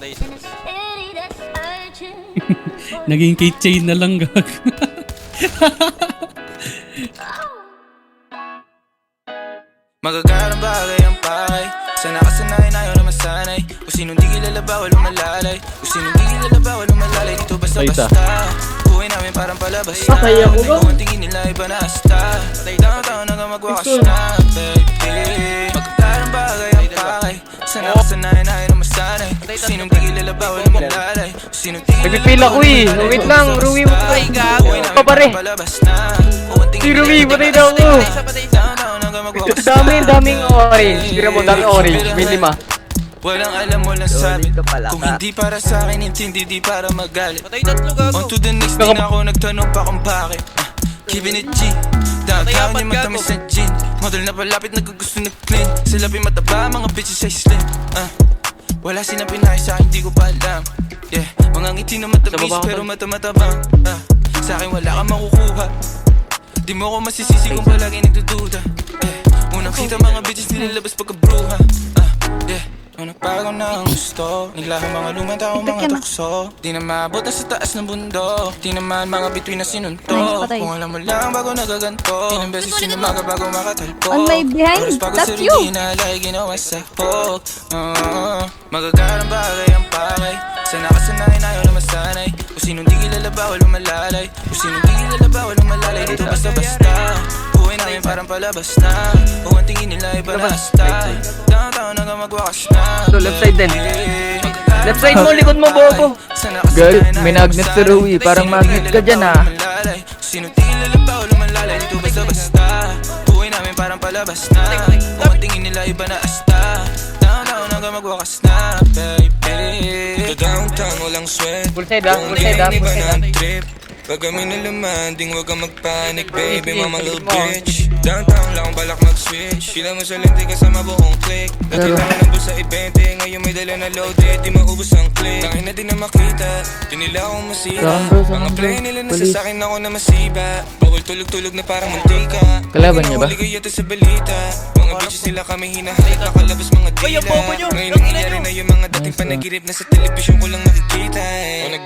Patay siya. Naging keychain na lang gag. Magagarang bagay ang pakay. Sana kasanayan ayaw na masanay. Kung sinong di kilala bawal umalalay. Kung sinong di kilala bawal umalalay. Dito basta-basta. Buhay namin parang palabas na. Patay ako ba? Kung ang tingin nila iba na hasta. Taon-taon hanggang magwakas na, baby. Magagarang bagay ang pakay. Sana kasanayan ayaw na masanay. Kung sinong di kilala bawal umalalay. Kung sinong di kilala Nagpipila ko eh. Wait lang, Rumi mo pa. Pa pare. Si Rumi, patay daw ako. Daming orange. Tira mo, daming orange. May 5. Walang alam, walang sabi. Kung hindi para sa akin, hindi di para magalit. Patay tatlo gago. On to the next, di na ako nagtanong pa kung bakit. Keeping it G. Downtown yung matamis na gin. Model na palapit, naggugusto na clean. Sila mataba, mga bitches ay slim. Wala silang pinay sa akin, di ko pa alam. Yeah, mga ngiti na matabis, pero mata-matabang. Sa akin wala kang makukuha. Di mo ako masisisi kung palagi nagdududa. Unang kita mga bitches nilalabas pagkabruha. Yeah, nung nagpagaw na ang gusto. Naglahang mga lumang tao, mga tukso. Di na maabot na sa taas ng bundok. Di naman mga bituin na sinuntok. Kung alam mo lang bago nagaganto. Ilang beses sinumaga bago makatalpo. On my behind, Oras bago that's sa you. rutina, lagi ginawa sa hook. Magagarang bagay ang pakay. Sana kasanayan ayaw na masanay. Kung sinong di kilala bawal umalalay. Kung sinong di kilala bawal umalalay. Dito basta-basta. Buhay namin parang palabas na. Kung ang tingin nila iba na hasta. Downtown hanggang magwakas na. Ito, left side din. Left side mo, likod mo, bobo. Girl, may magnet si Rui. Parang magnet ka dyan ah. Sinong di kilala bawal umalalay. Dito basta-basta. Buhay namin parang palabas na. Kung ang tingin nila iba na hasta. Downtown hanggang magwakas na, baby. Dito downtown, walang sweat. Full side ah, full side ah, full side ah. Trip. Pag kami nalamanding, huwag kang magpanik, baby, mama little bitch. Downtown lang akong balak mag-switch. Pila mo sa lente kasama buong click. Dati lang nabos sa 20, ngayon may dala na loaded. Di maubos ang click. Tangin na di na makita, di nila akong masira. Mga play nila nasa sakin ako na masiba. Bawal tulog-tulog na parang mantika. Kalaban niya ba? Huli kaya sa balita. Mga bitches nila kami hinahalik, nakalabas mga dila. Ngayon nangyayari na yung mga dating panaginip na sa telebisyon ko lang nakikita.